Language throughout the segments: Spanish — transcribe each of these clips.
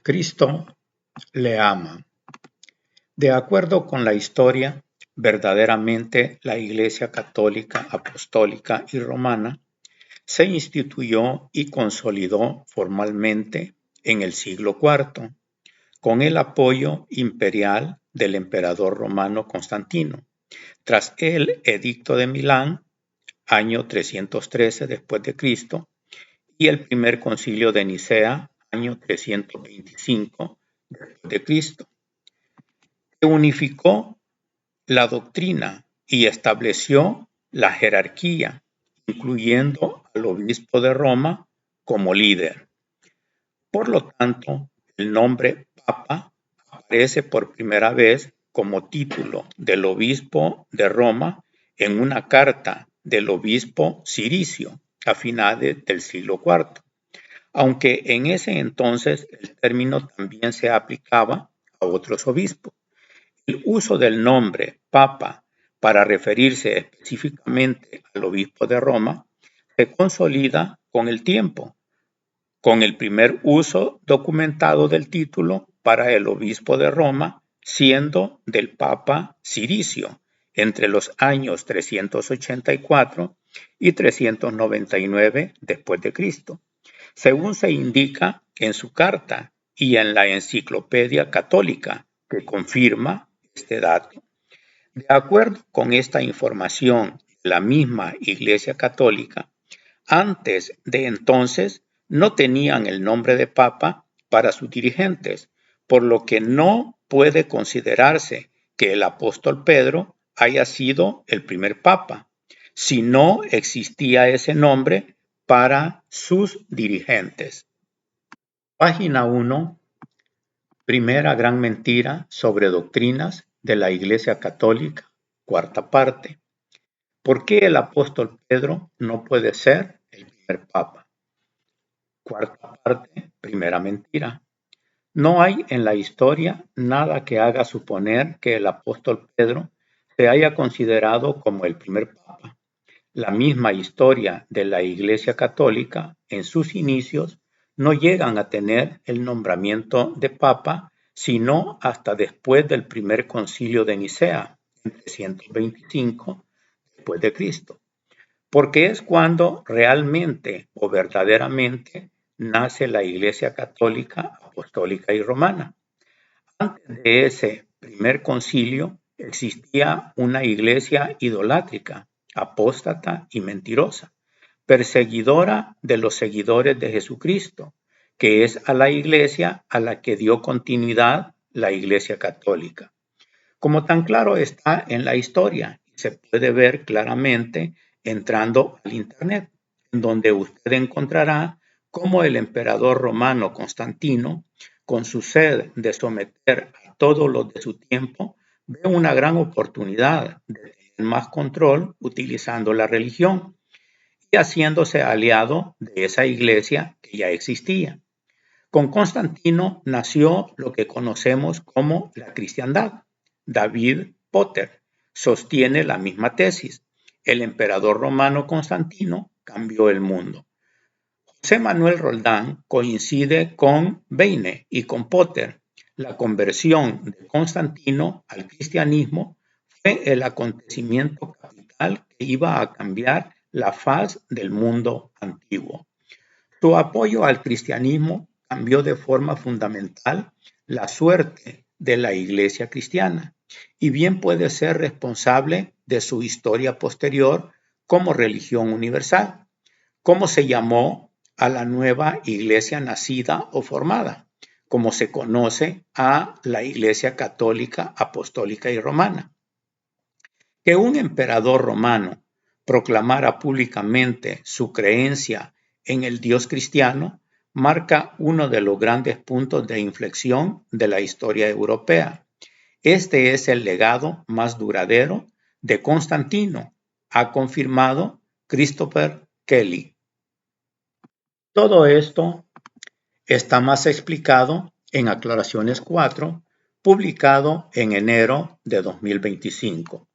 Cristo le ama. De acuerdo con la historia, verdaderamente la Iglesia Católica, Apostólica y Romana se instituyó y consolidó formalmente en el siglo IV, con el apoyo imperial del emperador romano Constantino, tras el Edicto de Milán, año 313 después de Cristo, y el primer concilio de Nicea, año 325 después de Cristo, que unificó la doctrina y estableció la jerarquía, incluyendo al obispo de Roma como líder. Por lo tanto, el nombre Papa aparece por primera vez como título del obispo de Roma en una carta del obispo Ciricio a finales del siglo IV, aunque en ese entonces el término también se aplicaba a otros obispos. El uso del nombre Papa para referirse específicamente al obispo de Roma se consolida con el tiempo, con el primer uso documentado del título para el obispo de Roma siendo del Papa Ciricio entre los años 384 y 399 después de Cristo, según se indica en su carta y en la Enciclopedia Católica, que confirma este dato. De acuerdo con esta información de la misma Iglesia Católica, antes de entonces no tenían el nombre de Papa para sus dirigentes, por lo que no puede considerarse que el apóstol Pedro haya sido el primer Papa, si no existía ese nombre para sus dirigentes. Página 1. Primera gran mentira sobre doctrinas de la Iglesia Católica, cuarta parte. ¿Por qué el apóstol Pedro no puede ser el primer papa? Cuarta parte, primera mentira. No hay en la historia nada que haga suponer que el apóstol Pedro se haya considerado como el primer papa. La misma historia de la Iglesia Católica en sus inicios no llegan a tener el nombramiento de papa sino hasta después del primer concilio de Nicea, en 325 después de Cristo, porque es cuando realmente o verdaderamente nace la Iglesia Católica, Apostólica y Romana. Antes de ese primer concilio existía una iglesia idolátrica, apóstata y mentirosa, perseguidora de los seguidores de Jesucristo, que es a la iglesia a la que dio continuidad la Iglesia Católica. Como tan claro está en la historia, y se puede ver claramente entrando al Internet, en donde usted encontrará cómo el emperador romano Constantino, con su sed de someter a todos los de su tiempo, ve una gran oportunidad de tener más control utilizando la religión y haciéndose aliado de esa iglesia que ya existía. Con Constantino nació lo que conocemos como la cristiandad. David Potter sostiene la misma tesis. El emperador romano Constantino cambió el mundo. José Manuel Roldán coincide con Beine y con Potter. La conversión de Constantino al cristianismo fue el acontecimiento capital que iba a cambiar la faz del mundo antiguo. Su apoyo al cristianismo cambió de forma fundamental la suerte de la Iglesia cristiana y bien puede ser responsable de su historia posterior como religión universal. ¿Cómo se llamó a la nueva iglesia nacida o formada? Como se conoce a la Iglesia Católica, Apostólica y Romana. Que un emperador romano proclamara públicamente su creencia en el Dios cristiano marca uno de los grandes puntos de inflexión de la historia europea. Este es el legado más duradero de Constantino, ha confirmado Christopher Kelly. Todo esto está más explicado en Aclaraciones 4, publicado en enero de 2025.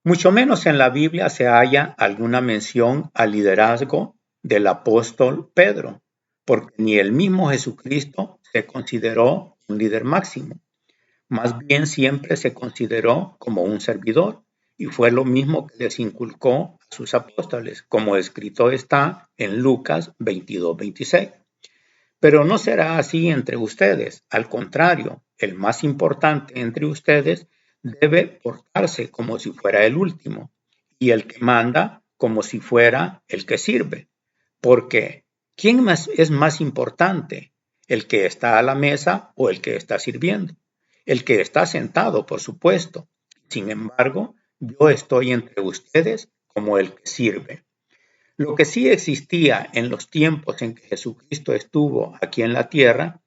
Mucho menos en la Biblia se halla alguna mención al liderazgo del apóstol Pedro, porque ni el mismo Jesucristo se consideró un líder máximo. Más bien siempre se consideró como un servidor, y fue lo mismo que les inculcó a sus apóstoles, como escrito está en Lucas 22:26. Pero no será así entre ustedes. Al contrario, el más importante entre ustedes debe portarse como si fuera el último, y el que manda como si fuera el que sirve. Porque, ¿quién es más importante? ¿El que está a la mesa o el que está sirviendo? El que está sentado, por supuesto. Sin embargo, yo estoy entre ustedes como el que sirve. Lo que sí existía en los tiempos en que Jesucristo estuvo aquí en la tierra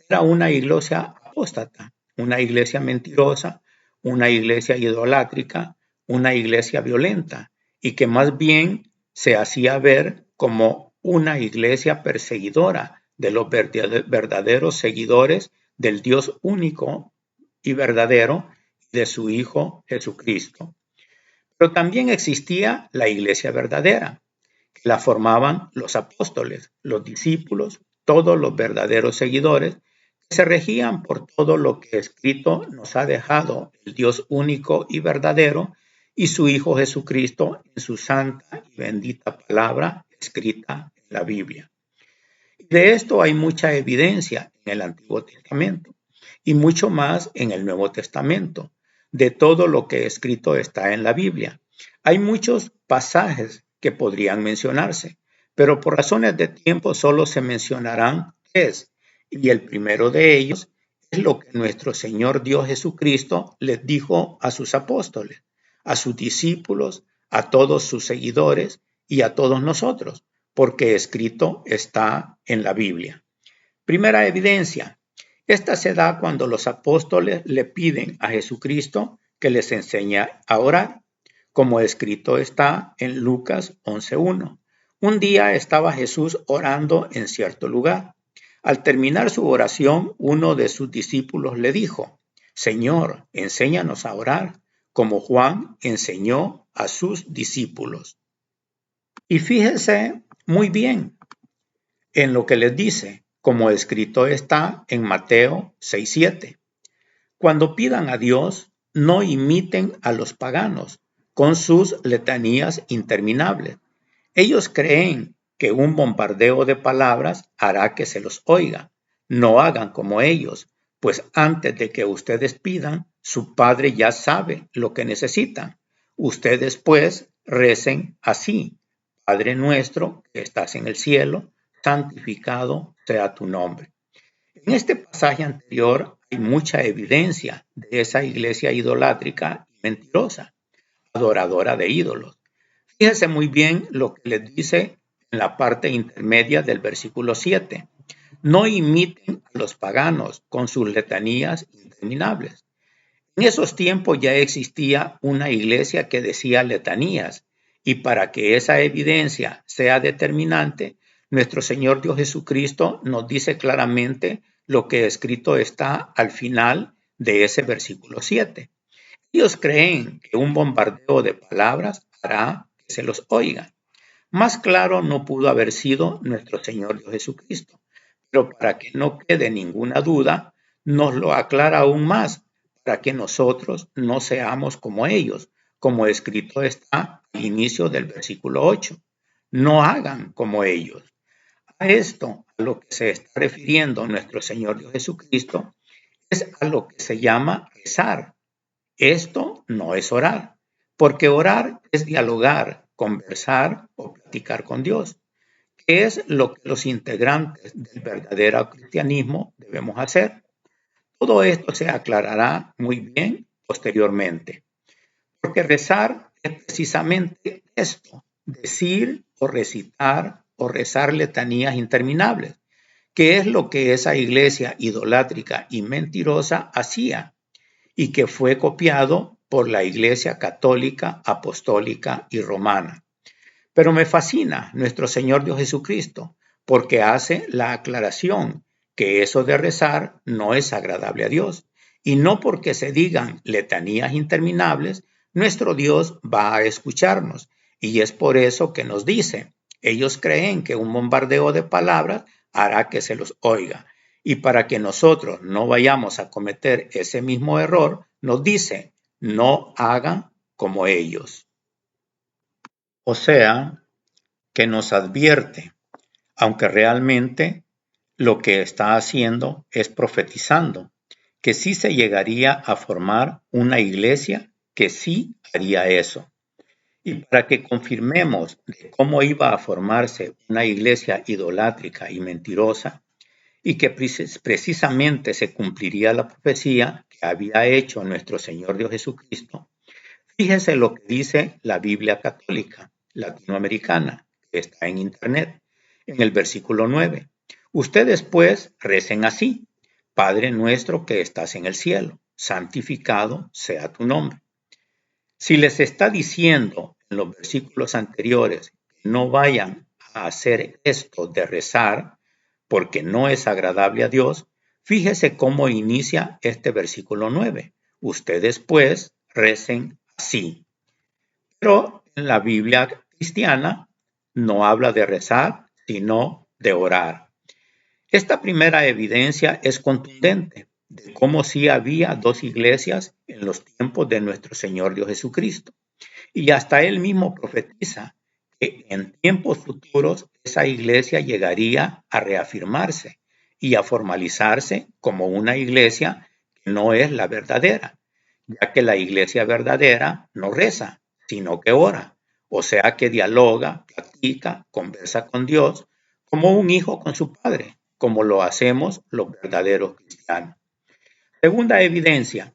era una iglesia apóstata, una iglesia mentirosa, una iglesia idolátrica, una iglesia violenta, y que más bien se hacía ver como una iglesia perseguidora de los verdaderos seguidores del Dios único y verdadero de su Hijo Jesucristo. Pero también existía la iglesia verdadera, que la formaban los apóstoles, los discípulos, todos los verdaderos seguidores, que se regían por todo lo que escrito nos ha dejado el Dios único y verdadero y su Hijo Jesucristo en su santa y bendita palabra escrita en la Biblia. Y de esto hay mucha evidencia en el Antiguo Testamento y mucho más en el Nuevo Testamento, de todo lo que escrito está en la Biblia. Hay muchos pasajes que podrían mencionarse, pero por razones de tiempo solo se mencionarán tres, y el primero de ellos es lo que nuestro Señor Dios Jesucristo les dijo a sus apóstoles, a sus discípulos, a todos sus seguidores y a todos nosotros, porque escrito está en la Biblia. Primera evidencia. Esta se da cuando los apóstoles le piden a Jesucristo que les enseñe a orar, como escrito está en Lucas 11:1. Un día estaba Jesús orando en cierto lugar. Al terminar su oración, uno de sus discípulos le dijo, Señor, enséñanos a orar, como Juan enseñó a sus discípulos. Y fíjense muy bien en lo que les dice, como escrito está en Mateo 6:7. Cuando pidan a Dios, no imiten a los paganos con sus letanías interminables. Ellos creen que un bombardeo de palabras hará que se los oiga. No hagan como ellos, pues antes de que ustedes pidan, su Padre ya sabe lo que necesitan. Ustedes pues recen así. Padre nuestro que estás en el cielo, santificado sea tu nombre. En este pasaje anterior hay mucha evidencia de esa iglesia idolátrica y mentirosa, adoradora de ídolos. Fíjense muy bien lo que les dice en la parte intermedia del versículo 7. No imiten a los paganos con sus letanías interminables. En esos tiempos ya existía una iglesia que decía letanías, y para que esa evidencia sea determinante, nuestro Señor Dios Jesucristo nos dice claramente lo que escrito está al final de ese versículo 7. Ellos creen que un bombardeo de palabras hará que se los oigan. Más claro no pudo haber sido nuestro Señor Dios Jesucristo, pero para que no quede ninguna duda, nos lo aclara aún más, para que nosotros no seamos como ellos, como escrito está al inicio del versículo 8. No hagan como ellos. A esto, a lo que se está refiriendo nuestro Señor Dios Jesucristo, es a lo que se llama rezar. Esto no es orar, porque orar es dialogar, conversar o platicar con Dios, que es lo que los integrantes del verdadero cristianismo debemos hacer. Todo esto se aclarará muy bien posteriormente, porque rezar es precisamente esto, decir o rezar letanías interminables, que es lo que esa iglesia idolátrica y mentirosa hacía y que fue copiado por la Iglesia Católica, Apostólica y Romana. Pero me fascina nuestro Señor Dios Jesucristo, porque hace la aclaración que eso de rezar no es agradable a Dios, y no porque se digan letanías interminables, nuestro Dios va a escucharnos, y es por eso que nos dice, ellos creen que un bombardeo de palabras hará que se los oiga. Y para que nosotros no vayamos a cometer ese mismo error, nos dice, no hagan como ellos. O sea, que nos advierte, aunque realmente lo que está haciendo es profetizando, que sí se llegaría a formar una iglesia que sí haría eso. Y para que confirmemos de cómo iba a formarse una iglesia idolátrica y mentirosa, y que precisamente se cumpliría la profecía que había hecho nuestro Señor Dios Jesucristo, fíjese lo que dice la Biblia católica latinoamericana, que está en internet, en el versículo 9. Ustedes pues recen así: Padre nuestro que estás en el cielo, santificado sea tu nombre. Si les está diciendo en los versículos anteriores que no vayan a hacer esto de rezar, porque no es agradable a Dios, fíjese cómo inicia este versículo 9. Ustedes pues recen así. Pero en la Biblia cristiana no habla de rezar, sino de orar. Esta primera evidencia es contundente de cómo sí había dos iglesias en los tiempos de nuestro Señor Dios Jesucristo. Y hasta él mismo profetiza que en tiempos futuros esa iglesia llegaría a reafirmarse y a formalizarse como una iglesia que no es la verdadera, ya que la iglesia verdadera no reza, sino que ora, o sea que dialoga, platica, conversa con Dios, como un hijo con su padre, como lo hacemos los verdaderos cristianos. Segunda evidencia.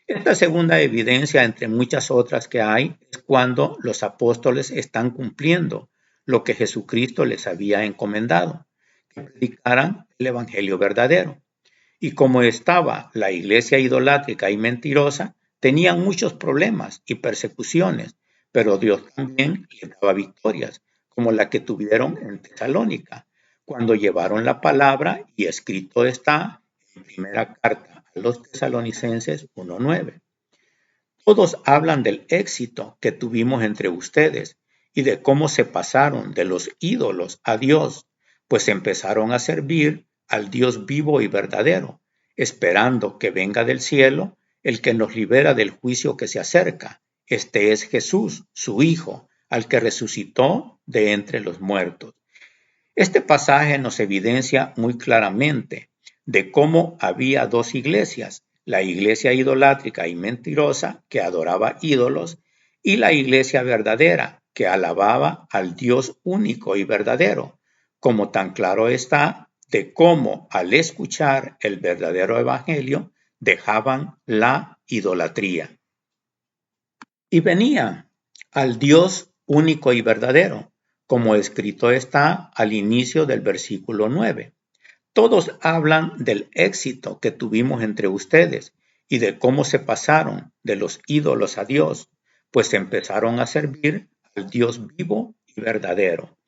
Esta segunda evidencia, entre muchas otras que hay, es cuando los apóstoles están cumpliendo lo que Jesucristo les había encomendado, que predicaran el evangelio verdadero. Y como estaba la iglesia idolátrica y mentirosa, tenían muchos problemas y persecuciones, pero Dios también les daba victorias, como la que tuvieron en Tesalónica, cuando llevaron la palabra, y escrito está en primera carta a los tesalonicenses 1:9. Todos hablan del éxito que tuvimos entre ustedes y de cómo se pasaron de los ídolos a Dios, pues empezaron a servir al Dios vivo y verdadero, esperando que venga del cielo el que nos libera del juicio que se acerca. Este es Jesús, su Hijo, al que resucitó de entre los muertos. Este pasaje nos evidencia muy claramente de cómo había dos iglesias: la iglesia idolátrica y mentirosa que adoraba ídolos, y la iglesia verdadera que alababa al Dios único y verdadero, como tan claro está de cómo al escuchar el verdadero evangelio dejaban la idolatría y venían al Dios único y verdadero, como escrito está al inicio del versículo 9. Todos hablan del éxito que tuvimos entre ustedes y de cómo se pasaron de los ídolos a Dios, pues empezaron a servir al Dios vivo y verdadero.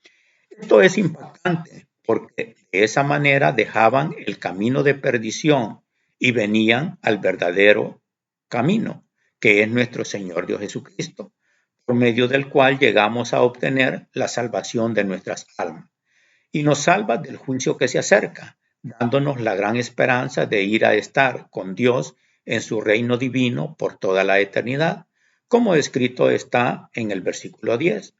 Esto es impactante porque de esa manera dejaban el camino de perdición y venían al verdadero camino, que es nuestro Señor Dios Jesucristo, por medio del cual llegamos a obtener la salvación de nuestras almas. Y nos salva del juicio que se acerca, dándonos la gran esperanza de ir a estar con Dios en su reino divino por toda la eternidad, como escrito está en el versículo 10,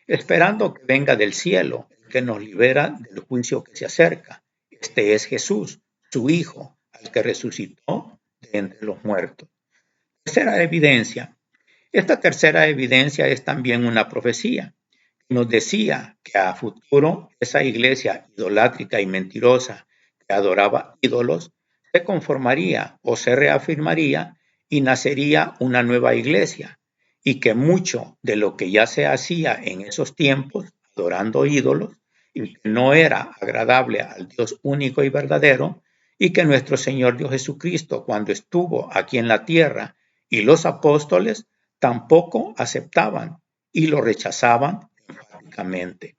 esperando que venga del cielo el que nos libera del juicio que se acerca. Este es Jesús, su Hijo, al que resucitó de entre los muertos. Tercera evidencia. Esta tercera evidencia es también una profecía. Nos decía que a futuro esa iglesia idolátrica y mentirosa que adoraba ídolos se conformaría o se reafirmaría y nacería una nueva iglesia, y que mucho de lo que ya se hacía en esos tiempos adorando ídolos y que no era agradable al Dios único y verdadero, y que nuestro Señor Dios Jesucristo, cuando estuvo aquí en la tierra, y los apóstoles tampoco aceptaban y lo rechazaban enfáticamente.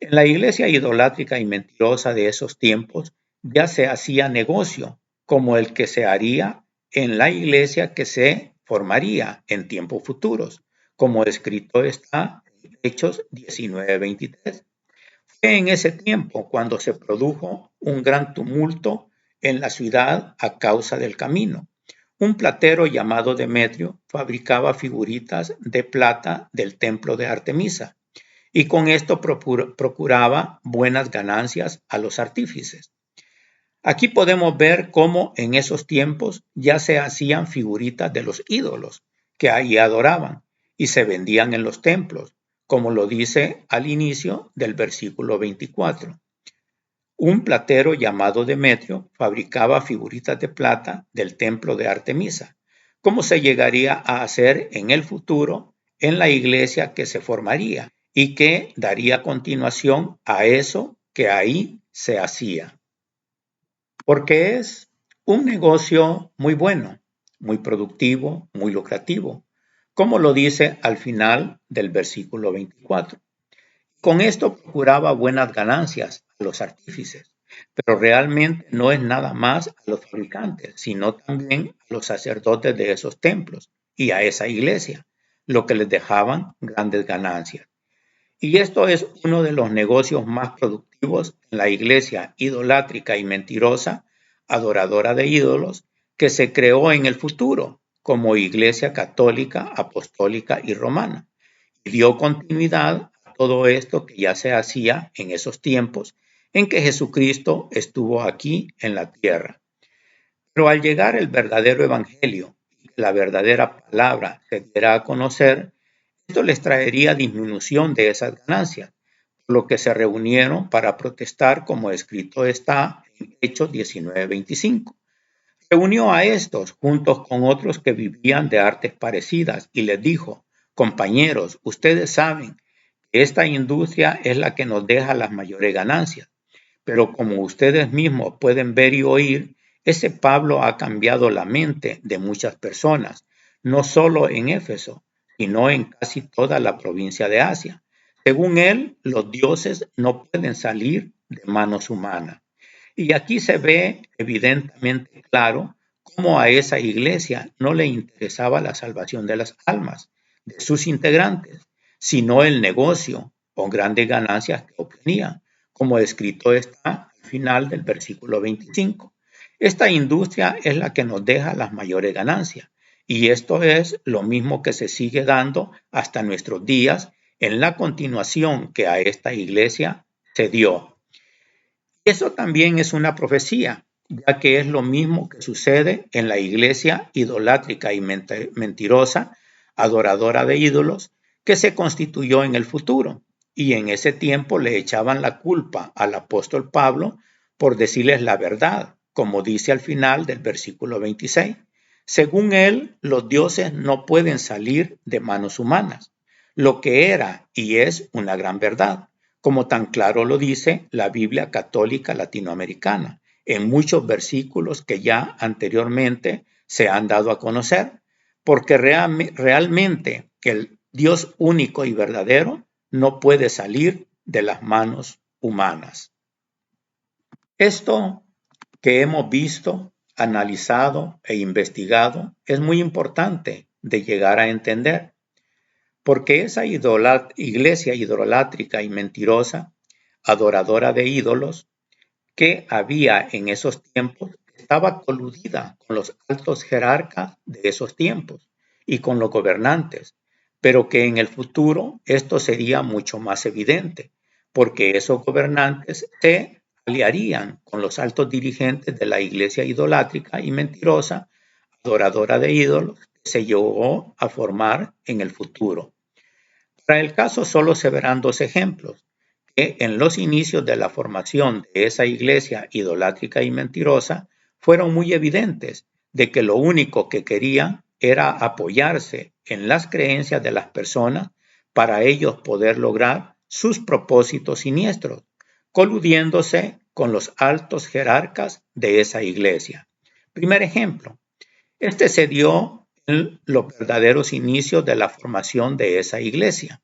En la iglesia idolátrica y mentirosa de esos tiempos ya se hacía negocio, como el que se haría en la iglesia que se formaría en tiempos futuros, como escrito está en Hechos 19:23. Fue en ese tiempo cuando se produjo un gran tumulto en la ciudad a causa del camino. Un platero llamado Demetrio fabricaba figuritas de plata del templo de Artemisa y con esto procuraba buenas ganancias a los artífices. Aquí podemos ver cómo en esos tiempos ya se hacían figuritas de los ídolos que ahí adoraban y se vendían en los templos, como lo dice al inicio del versículo 24. Un platero llamado Demetrio fabricaba figuritas de plata del templo de Artemisa, como se llegaría a hacer en el futuro en la iglesia que se formaría y que daría continuación a eso que ahí se hacía. Porque es un negocio muy bueno, muy productivo, muy lucrativo, como lo dice al final del versículo 24. Con esto procuraba buenas ganancias a los artífices, pero realmente no es nada más a los fabricantes, sino también a los sacerdotes de esos templos y a esa iglesia, lo que les dejaban grandes ganancias. Y esto es uno de los negocios más productivos en la iglesia idolátrica y mentirosa, adoradora de ídolos, que se creó en el futuro como iglesia católica, apostólica y romana. Y dio continuidad a todo esto que ya se hacía en esos tiempos en que Jesucristo estuvo aquí en la tierra. Pero al llegar el verdadero evangelio, la verdadera palabra se diera a conocer, esto les traería disminución de esas ganancias, por lo que se reunieron para protestar como escrito está en Hechos 19:25. Reunió a estos juntos con otros que vivían de artes parecidas y les dijo, compañeros, ustedes saben que esta industria es la que nos deja las mayores ganancias, pero como ustedes mismos pueden ver y oír, ese Pablo ha cambiado la mente de muchas personas, no solo en Éfeso, sino en casi toda la provincia de Asia. Según él, los dioses no pueden salir de manos humanas. Y aquí se ve evidentemente claro cómo a esa iglesia no le interesaba la salvación de las almas de sus integrantes, sino el negocio o grandes ganancias que obtenían, como escrito está al final del versículo 25. Esta industria es la que nos deja las mayores ganancias, y esto es lo mismo que se sigue dando hasta nuestros días en la continuación que a esta iglesia se dio. Eso también es una profecía, ya que es lo mismo que sucede en la iglesia idolátrica y mentirosa, adoradora de ídolos, que se constituyó en el futuro. Y en ese tiempo le echaban la culpa al apóstol Pablo por decirles la verdad, como dice al final del versículo 26. Según él, los dioses no pueden salir de manos humanas, lo que era y es una gran verdad, como tan claro lo dice la Biblia católica latinoamericana, en muchos versículos que ya anteriormente se han dado a conocer, porque realmente el Dios único y verdadero no puede salir de las manos humanas. Esto que hemos visto, analizado e investigado es muy importante de llegar a entender, porque esa iglesia idolátrica y mentirosa, adoradora de ídolos, que había en esos tiempos, estaba coludida con los altos jerarcas de esos tiempos y con los gobernantes, pero que en el futuro esto sería mucho más evidente, porque esos gobernantes se aliarían con los altos dirigentes de la iglesia idolátrica y mentirosa, adoradora de ídolos, que se llegó a formar en el futuro. Para el caso solo se verán dos ejemplos, que en los inicios de la formación de esa iglesia idolátrica y mentirosa fueron muy evidentes de que lo único que querían era apoyarse en las creencias de las personas para ellos poder lograr sus propósitos siniestros, coludiéndose con los altos jerarcas de esa iglesia. Primer ejemplo, este se dio en los verdaderos inicios de la formación de esa iglesia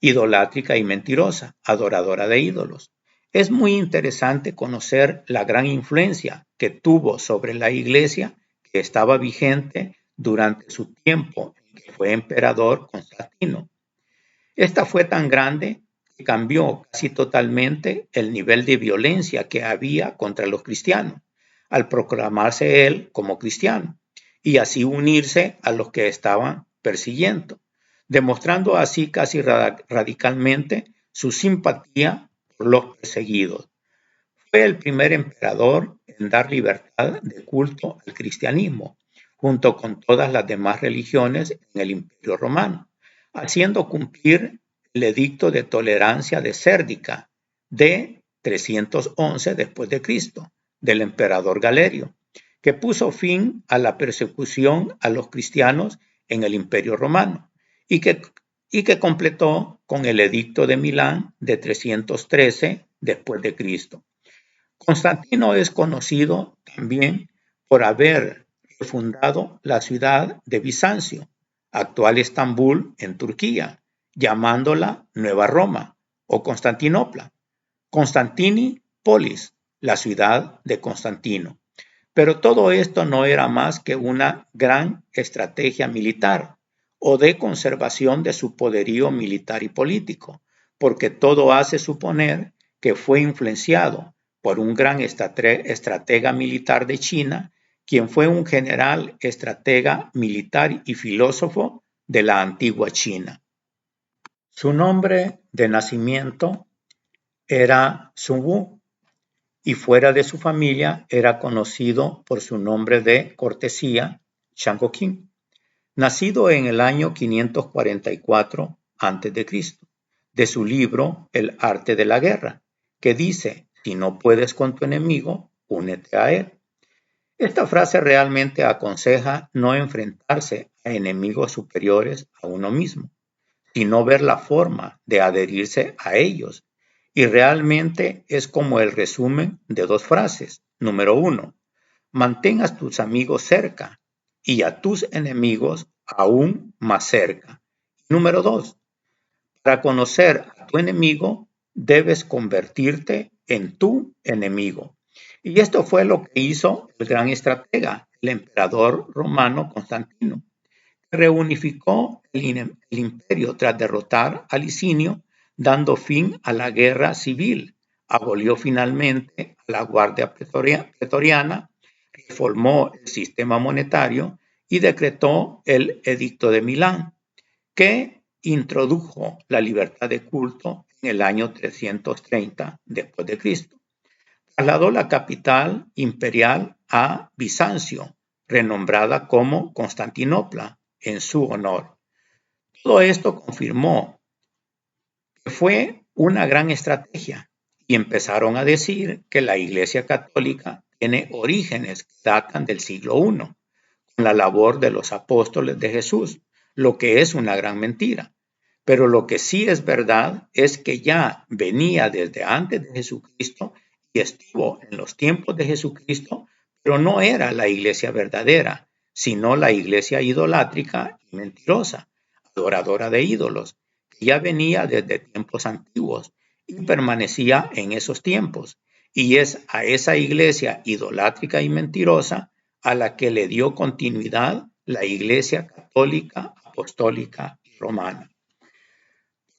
idolátrica y mentirosa, adoradora de ídolos. Es muy interesante conocer la gran influencia que tuvo sobre la iglesia que estaba vigente durante su tiempo en que fue emperador Constantino. Esta fue tan grande que cambió casi totalmente el nivel de violencia que había contra los cristianos, al proclamarse él como cristiano, y así unirse a los que estaban persiguiendo, demostrando así casi radicalmente su simpatía por los perseguidos. Fue el primer emperador en dar libertad de culto al cristianismo, junto con todas las demás religiones en el Imperio Romano, haciendo cumplir el edicto de tolerancia de Sérdica de 311 después de Cristo, del emperador Galerio, que puso fin a la persecución a los cristianos en el Imperio Romano y que completó con el edicto de Milán de 313 después de Cristo. Constantino es conocido también por haber refundado la ciudad de Bizancio, actual Estambul en Turquía, llamándola Nueva Roma o Constantinopla, Constantini Polis, la ciudad de Constantino. Pero todo esto no era más que una gran estrategia militar o de conservación de su poderío militar y político, porque todo hace suponer que fue influenciado por un gran estratega militar de China, quien fue un general estratega militar y filósofo de la antigua China. Su nombre de nacimiento era Sun Wu, y fuera de su familia era conocido por su nombre de cortesía, Shang Qing, nacido en el año 544 a.C., de su libro El arte de la guerra, que dice: si no puedes con tu enemigo, únete a él. Esta frase realmente aconseja no enfrentarse a enemigos superiores a uno mismo, sino ver la forma de adherirse a ellos. Y realmente es como el resumen de dos frases. Número 1, mantén a tus amigos cerca y a tus enemigos aún más cerca. Número 2, para conocer a tu enemigo debes convertirte en tu enemigo. Y esto fue lo que hizo el gran estratega, el emperador romano Constantino. Reunificó el imperio tras derrotar a Licinio, dando fin a la guerra civil. Abolió finalmente a la Guardia Pretoriana, reformó el sistema monetario y decretó el Edicto de Milán, que introdujo la libertad de culto en el año 330 después de Cristo. Trasladó la capital imperial a Bizancio, renombrada como Constantinopla, en su honor. Todo esto confirmó que fue una gran estrategia y empezaron a decir que la Iglesia Católica tiene orígenes que datan del siglo I, con la labor de los apóstoles de Jesús, lo que es una gran mentira. Pero lo que sí es verdad es que ya venía desde antes de Jesucristo y estuvo en los tiempos de Jesucristo, pero no era la iglesia verdadera, sino la iglesia idolátrica y mentirosa, adoradora de ídolos, que ya venía desde tiempos antiguos y permanecía en esos tiempos. Y es a esa iglesia idolátrica y mentirosa a la que le dio continuidad la Iglesia Católica, Apostólica y Romana.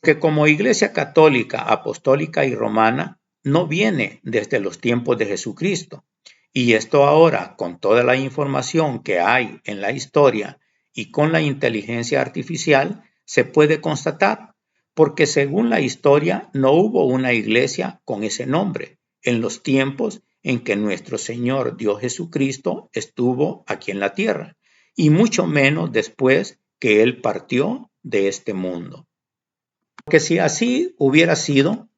Que como Iglesia Católica, Apostólica y Romana no viene desde los tiempos de Jesucristo. Y esto ahora, con toda la información que hay en la historia y con la inteligencia artificial, se puede constatar, porque según la historia no hubo una iglesia con ese nombre en los tiempos en que nuestro Señor Dios Jesucristo estuvo aquí en la tierra, y mucho menos después que Él partió de este mundo. Porque si así hubiera sido,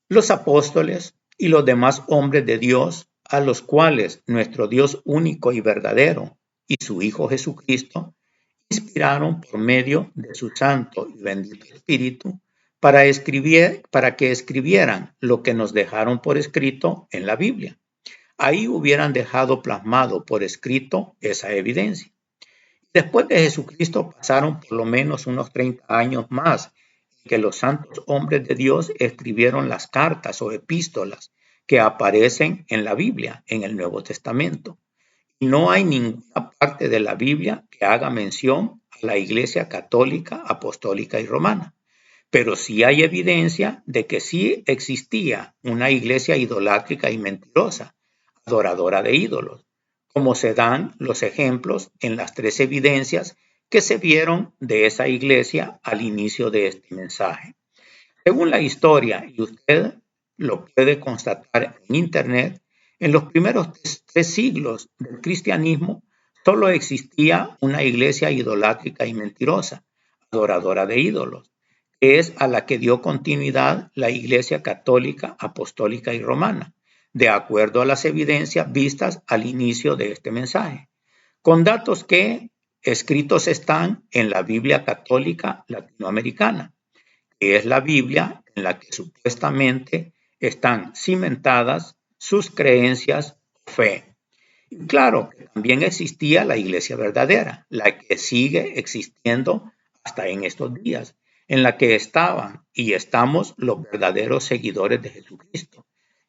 los apóstoles y los demás hombres de Dios, a los cuales nuestro Dios único y verdadero y su Hijo Jesucristo inspiraron por medio de su Santo y bendito Espíritu para que escribieran lo que nos dejaron por escrito en la Biblia. Ahí hubieran dejado plasmado por escrito esa evidencia. Después de Jesucristo pasaron por lo menos unos 30 años más en que los santos hombres de Dios escribieron las cartas o epístolas que aparecen en la Biblia, en el Nuevo Testamento. Y no hay ninguna parte de la Biblia que haga mención a la Iglesia Católica, Apostólica y Romana. pero sí hay evidencia de que sí existía una iglesia idolátrica y mentirosa, adoradora de ídolos, como se dan los ejemplos en las 3 evidencias que se vieron de esa iglesia al inicio de este mensaje. Según la historia, y usted lo puede constatar en Internet, en los primeros 3 siglos del cristianismo solo existía una iglesia idolátrica y mentirosa, adoradora de ídolos, que es a la que dio continuidad la Iglesia Católica, Apostólica y Romana, de acuerdo a las evidencias vistas al inicio de este mensaje, con datos que escritos están en la Biblia Católica Latinoamericana, que es la Biblia en la que supuestamente están cimentadas sus creencias o fe. Y claro, que también existía la iglesia verdadera, la que sigue existiendo hasta en estos días, en la que estaban y estamos los verdaderos seguidores de Jesucristo.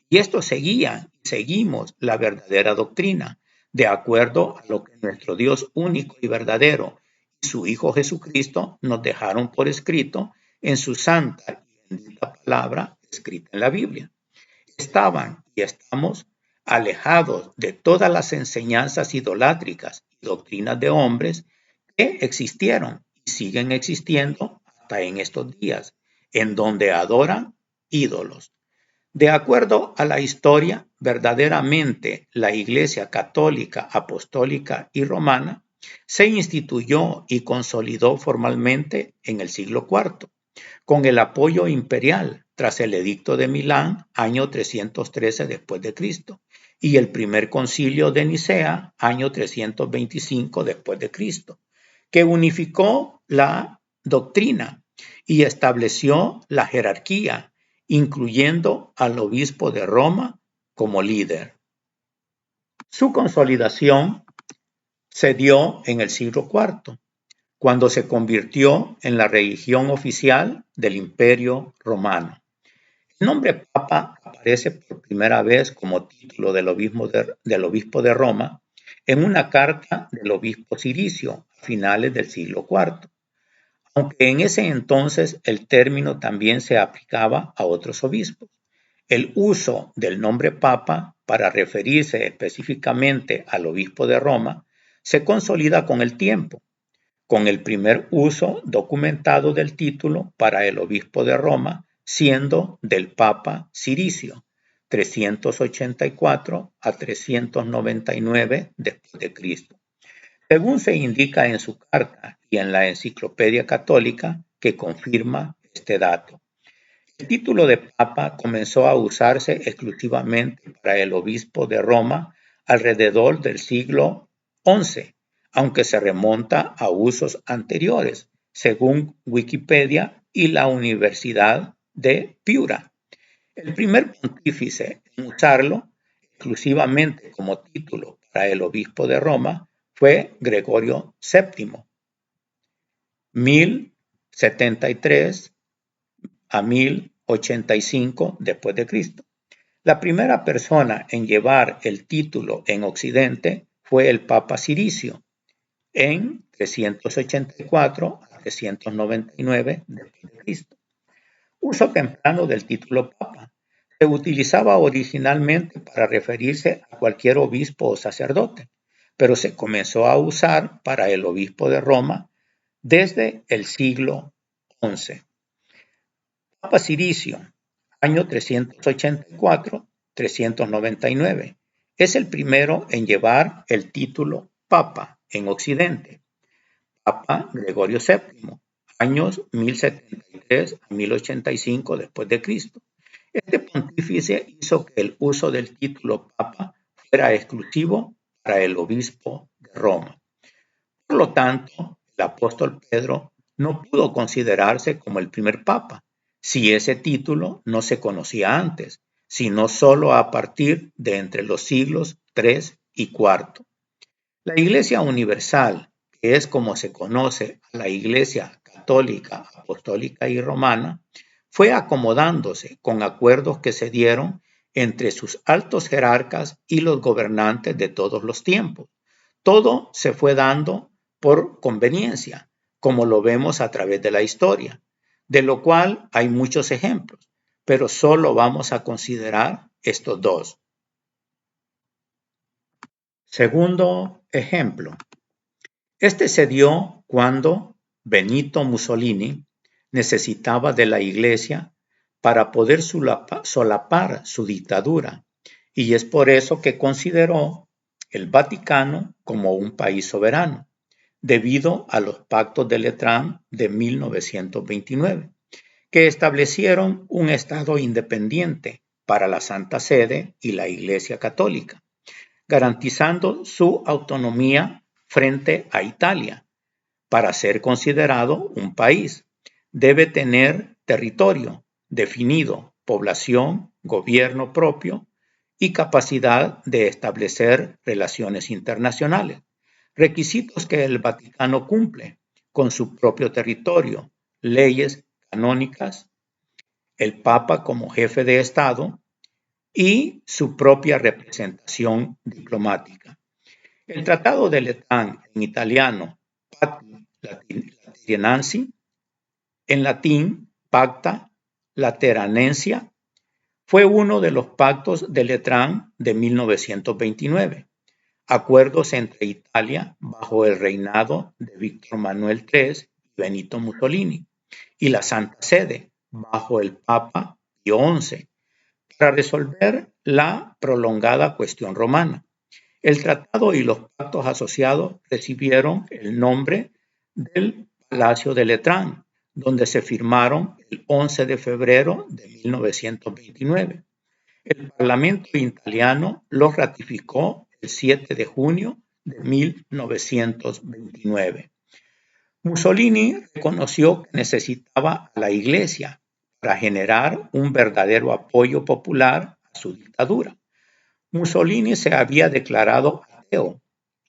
Y estos seguían y seguimos la verdadera doctrina, de acuerdo a lo que nuestro Dios único y verdadero y su Hijo Jesucristo nos dejaron por escrito en su santa y bendita palabra escrita en la Biblia. Estaban y estamos alejados de todas las enseñanzas idolátricas y doctrinas de hombres que existieron y siguen existiendo hasta en estos días, en donde adoran ídolos. De acuerdo a la historia, verdaderamente la Iglesia Católica, Apostólica y Romana se instituyó y consolidó formalmente en el siglo IV, con el apoyo imperial tras el Edicto de Milán, año 313 después de Cristo, y el primer concilio de Nicea, año 325 después de Cristo, que unificó la doctrina y estableció la jerarquía, incluyendo al obispo de Roma como líder. Su consolidación se dio en el siglo IV, cuando se convirtió en la religión oficial del Imperio Romano. El nombre Papa aparece por primera vez como título del obispo de Roma en una carta del obispo Ciricio a finales del siglo IV, aunque en ese entonces el término también se aplicaba a otros obispos. El uso del nombre Papa para referirse específicamente al obispo de Roma se consolida con el tiempo, con el primer uso documentado del título para el obispo de Roma siendo del Papa Ciricio, 384 a 399 después de Cristo. Según se indica en su carta y en la Enciclopedia Católica, que confirma este dato. El título de Papa comenzó a usarse exclusivamente para el obispo de Roma alrededor del siglo XI, aunque se remonta a usos anteriores, según Wikipedia y la Universidad de Piura. El primer pontífice en usarlo exclusivamente como título para el obispo de Roma fue Gregorio VII, 1073 a 1085 después de Cristo. La primera persona en llevar el título en Occidente fue el Papa Ciricio en 384 a 399 después de Cristo. Uso temprano del título Papa. Se utilizaba originalmente para referirse a cualquier obispo o sacerdote, pero se comenzó a usar para el obispo de Roma desde el siglo XI. Papa Ciricio, año 384-399, es el primero en llevar el título Papa en Occidente. Papa Gregorio VII, años 1073 a 1085 después de Cristo. Este pontífice hizo que el uso del título Papa fuera exclusivo para el obispo de Roma. Por lo tanto, el apóstol Pedro no pudo considerarse como el primer papa, si ese título no se conocía antes, sino solo a partir de entre los siglos III y IV. La Iglesia Universal, que es como se conoce a la Iglesia Católica, Apostólica y Romana, fue acomodándose con acuerdos que se dieron entre sus altos jerarcas y los gobernantes de todos los tiempos. Todo se fue dando por conveniencia, como lo vemos a través de la historia. de lo cual hay muchos ejemplos, pero solo vamos a considerar estos dos. Segundo ejemplo. Este se dio cuando Benito Mussolini necesitaba de la Iglesia para poder solapar su dictadura, y es por eso que consideró el Vaticano como un país soberano, debido a los pactos de Letrán de 1929, que establecieron un Estado independiente para la Santa Sede y la Iglesia Católica, garantizando su autonomía frente a Italia. Para ser considerado un país, debe tener territorio definido, población, gobierno propio y capacidad de establecer relaciones internacionales, requisitos que el Vaticano cumple con su propio territorio, leyes canónicas, el Papa como jefe de Estado y su propia representación diplomática. El Tratado de Letrán, en italiano Patti Lateranensi, en latín Pacta Lateranensia, fue uno de los pactos de Letrán de 1929, acuerdos entre Italia bajo el reinado de Víctor Manuel III y Benito Mussolini y la Santa Sede bajo el Papa Pío XI para resolver la prolongada cuestión romana. El tratado y los pactos asociados recibieron el nombre del Palacio de Letrán, donde se firmaron el 11 de febrero de 1929. El Parlamento italiano los ratificó el 7 de junio de 1929. Mussolini reconoció que necesitaba a la Iglesia para generar un verdadero apoyo popular a su dictadura. Mussolini se había declarado ateo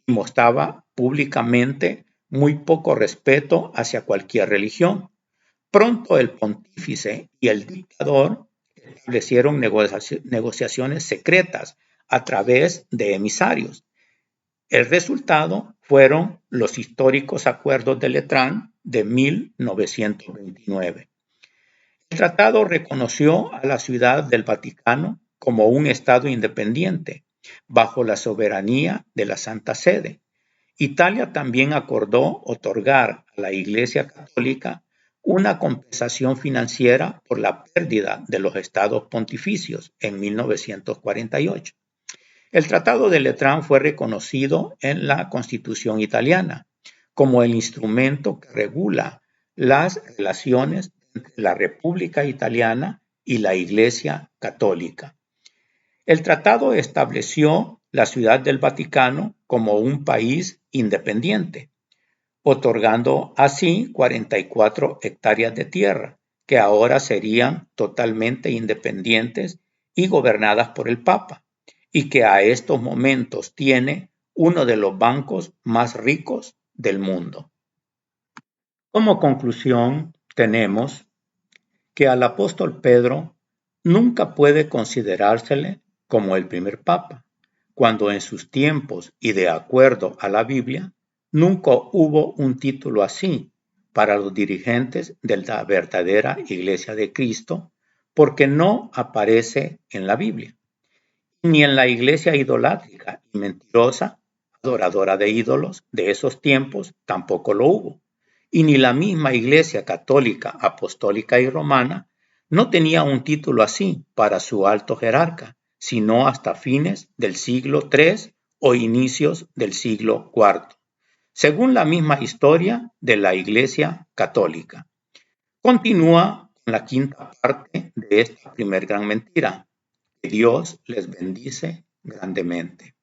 y mostraba públicamente muy poco respeto hacia cualquier religión. Pronto el pontífice y el dictador establecieron negociaciones secretas a través de emisarios. El resultado fueron los históricos acuerdos de Letrán de 1929. El tratado reconoció a la Ciudad del Vaticano como un Estado independiente, bajo la soberanía de la Santa Sede. Italia también acordó otorgar a la Iglesia Católica una compensación financiera por la pérdida de los estados pontificios en 1948. El Tratado de Letrán fue reconocido en la Constitución italiana como el instrumento que regula las relaciones entre la República Italiana y la Iglesia Católica. El tratado estableció la Ciudad del Vaticano como un país independiente, otorgando así 44 hectáreas de tierra, que ahora serían totalmente independientes y gobernadas por el Papa, y que a estos momentos tiene uno de los bancos más ricos del mundo. Como conclusión, tenemos que al apóstol Pedro nunca puede considerársele como el primer papa, cuando en sus tiempos y de acuerdo a la Biblia, nunca hubo un título así para los dirigentes de la verdadera Iglesia de Cristo, porque no aparece en la Biblia. Ni en la iglesia idolátrica y mentirosa, adoradora de ídolos de esos tiempos, tampoco lo hubo. Y ni la misma Iglesia Católica, Apostólica y Romana no tenía un título así para su alto jerarca, sino hasta fines del siglo III o inicios del siglo IV, según la misma historia de la Iglesia Católica. Continúa con la quinta parte de esta primer gran mentira. Que Dios les bendice grandemente.